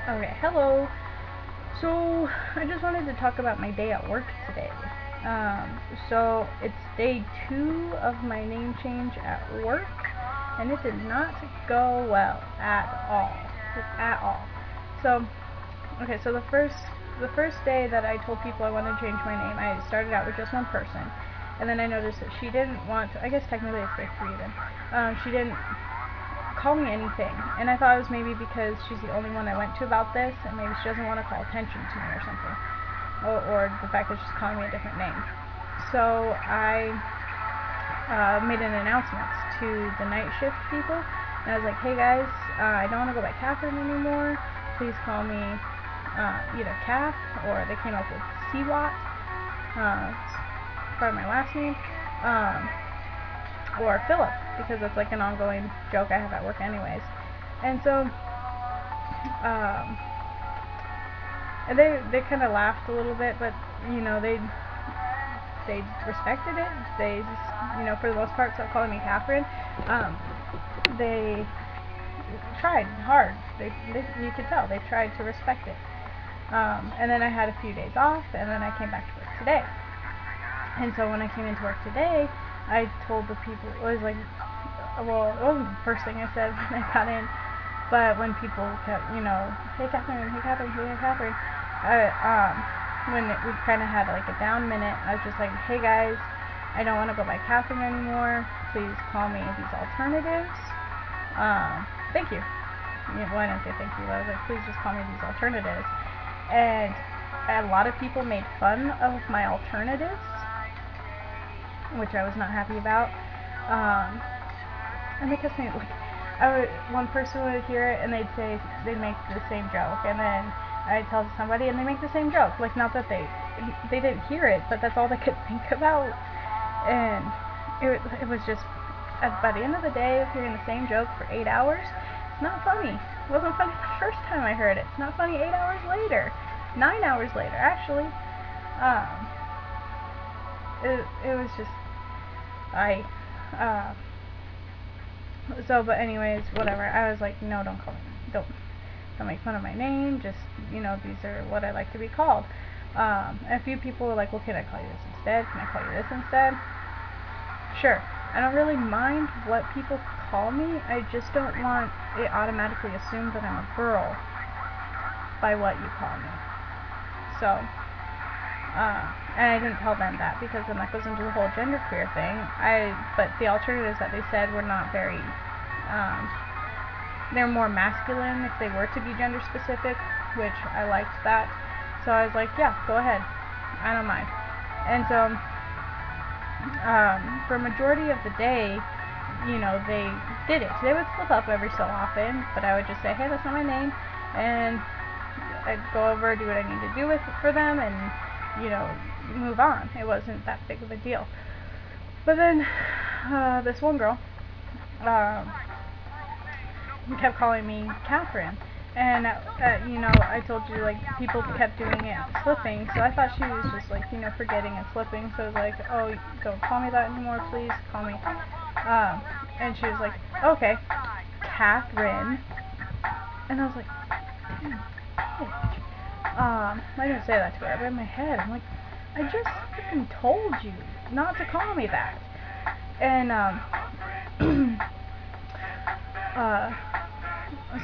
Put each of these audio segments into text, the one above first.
Okay, hello. So, I just wanted to talk about my day at work today. Um, so, it's day 2 of my name change at work, and it did not go well at all. At all. So, okay, so the first day that I told people I wanted to change my name, I started out with just one person, and then I noticed that she didn't want to, I guess technically it's day 3 then. She didn't call me anything. And I thought it was maybe because she's the only one I went to about this, and maybe she doesn't want to call attention to me or something. Or the fact that she's calling me a different name. So I made an announcement to the night shift people, and I was like, hey guys, I don't want to go by Catherine anymore. Please call me either Kath, or they came up with CWAT, part of my last name. Or Philip, because that's like an ongoing joke I have at work anyways. And so, and they kind of laughed a little bit, but they respected it. They just, for the most part, stopped calling me Catherine. They tried hard. You could tell they tried to respect it. And then I had a few days off, and then I came back to work today. And so when I came into work today, I told the people, it was like, well, it wasn't the first thing I said when I got in, but when people kept, hey Catherine, hey Catherine, hey Catherine, when we kind of had like a down minute, I was just like, hey guys, I don't want to go by Catherine anymore. Please call me these alternatives. Thank you. Well, I didn't say thank you. I was like, please just call me these alternatives. And a lot of people made fun of my alternatives, which I was not happy about. And they kept saying, like, one person would hear it and they'd make the same joke, and then I'd tell somebody and they make the same joke. Like, not that they didn't hear it, but that's all they could think about. And it was just, by the end of the day, hearing the same joke for 8 hours, it's not funny. It wasn't funny the first time I heard it. It's not funny 8 hours later. 9 hours later, actually. It was just, I, but anyways, whatever. I was like, no, don't call me. Don't make fun of my name. Just, these are what I like to be called. And a few people were like, well, can I call you this instead? Can I call you this instead? Sure. I don't really mind what people call me. I just don't want it automatically assumed that I'm a girl by what you call me. So, and I didn't tell them that, because then that goes into the whole genderqueer thing. But the alternatives that they said were not very, they're more masculine if they were to be gender specific, which I liked that. So I was like, yeah, go ahead. I don't mind. And so, for a majority of the day, they did it. They would slip up every so often, but I would just say, hey, that's not my name, and I'd go over, do what I need to do for them, and move on. It wasn't that big of a deal. But then this one girl kept calling me Catherine, and I told you, like, people kept doing it slipping, so I thought she was just like, forgetting and slipping. So I was like, oh, don't call me that anymore, please call me. And she was like, okay, Catherine. And I was like, damn bitch. I didn't say that to her, but in my head, I'm like, I just freaking told you not to call me that. And,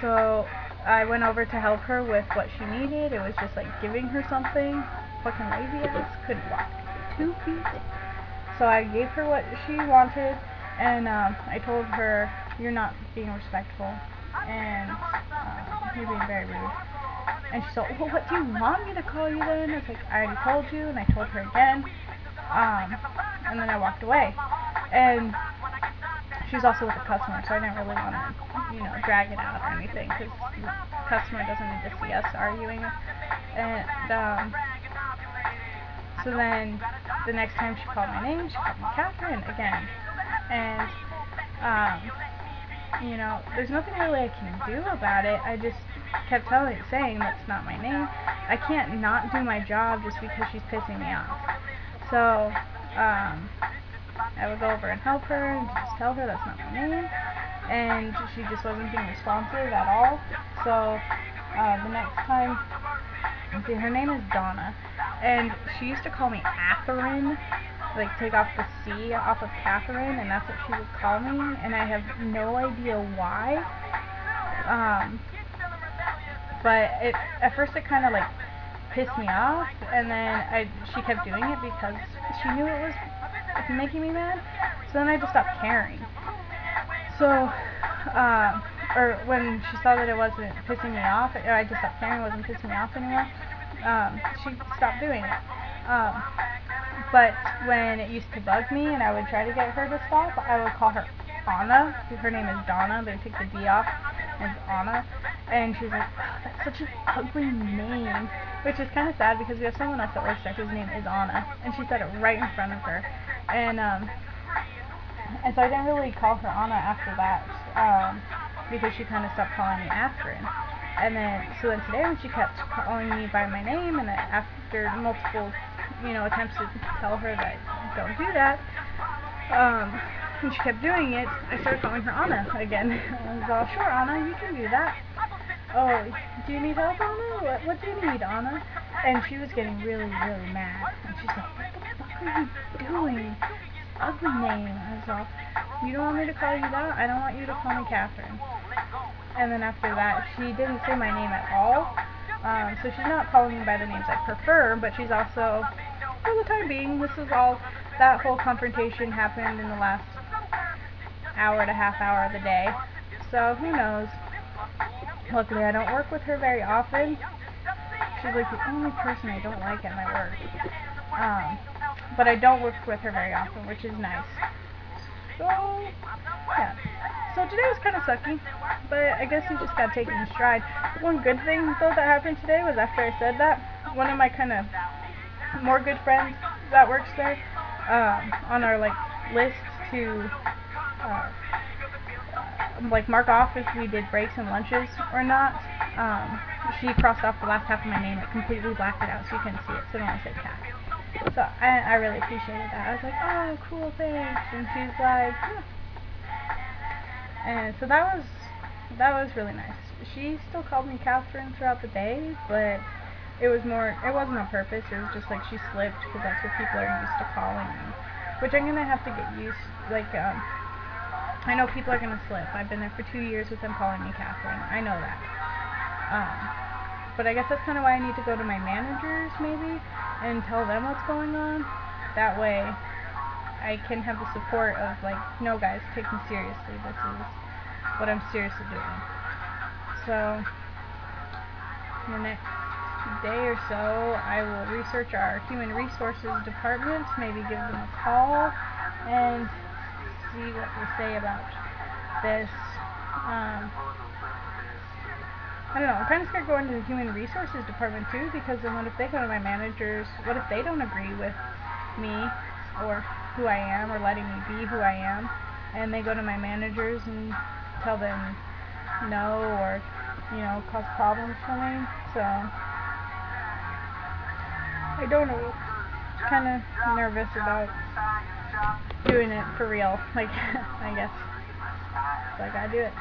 so I went over to help her with what she needed. It was just like giving her something. Fucking lazy ass couldn't walk 2 feet. So I gave her what she wanted, and I told her, you're not being respectful, and you're being very rude. And she's like, well, what do you want me to call you then? It's like, I already told you, and I told her again. And then I walked away. And she's also with a customer, so I didn't really want to, drag it out or anything, because the customer doesn't need to see us arguing. And so then the next time she called my name, she called me Catherine again. And there's nothing really I can do about it. I just kept saying that's not my name. I can't not do my job just because she's pissing me off. So, I would go over and help her and just tell her that's not my name, and she just wasn't being responsive at all. So the next time, see, her name is Donna, and she used to call me Atherine, like take off the C off of Catherine, and that's what she would call me, and I have no idea why. But at first it kind of like pissed me off, and then she kept doing it because she knew it was making me mad. So then I just stopped caring. So, or when she saw that it wasn't pissing me off, or I just stopped caring, it wasn't pissing me off anymore, she stopped doing it. But when it used to bug me and I would try to get her to stop, I would call her Anna. Her name is Donna, but I take the D off, and it's Anna. And she's like, oh, that's such an ugly name. Which is kind of sad because we have someone else that works there whose name is Anna. And she said it right in front of her. And so I didn't really call her Anna after that, because she kind of stopped calling me Atherine. And then, so then today when she kept calling me by my name, and after multiple, attempts to tell her that don't do that, and she kept doing it, I started calling her Anna again. I was all, sure, Anna, you can do that. Oh, do you need help, Anna? What do you need, Anna? And she was getting really, really mad. And she's like, what the fuck are you doing? Ugly name. I was all, you don't want me to call you that? I don't want you to call me Catherine. And then after that, she didn't say my name at all. So she's not calling me by the names I prefer, but she's also, for the time being, that whole confrontation happened in the last hour to half hour of the day. So who knows? Luckily, I don't work with her very often. She's like the only person I don't like at my work. But I don't work with her very often, which is nice. So, yeah. So today was kind of sucky, but I guess you just gotta take it in stride. One good thing, though, that happened today was after I said that, one of my kind of more good friends that works there, on our, list to, mark off if we did breaks and lunches or not, she crossed off the last half of my name, completely blacked it out so you couldn't see it, so it only said Cat. So I really appreciated that. I was like, oh, cool, thanks. And she's like, yeah. And so that was really nice. She still called me Catherine throughout the day, but it wasn't on purpose. It was just like she slipped because that's what people are used to calling me. Which I'm gonna have to get used. I know people are gonna slip. I've been there for 2 years with them calling me Catherine. I know that. But I guess that's kind of why I need to go to my managers maybe and tell them what's going on. That way I can have the support of no guys, take me seriously. This is what I'm seriously doing. So in the next day or so, I will research our human resources department, maybe give them a call and see what they say about this. I don't know, I'm kind of scared going to the human resources department too, because then what if they go to my managers, what if they don't agree with me or who I am or letting me be who I am, and they go to my managers and tell them no, or cause problems for me. So I don't know, kind of nervous about doing it for real, I guess. So I gotta do it.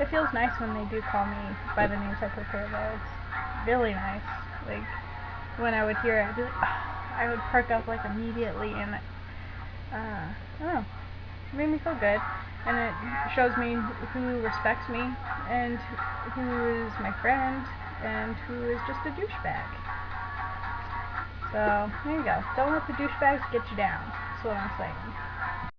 It feels nice when they do call me by the names I prefer, though. It's really nice. When I would hear it, I'd be like, oh, I would perk up immediately, and I don't know, it made me feel good, and it shows me who respects me, and who is my friend, and who is just a douchebag. So, there you go. Don't let the douchebags get you down. That's what I'm saying.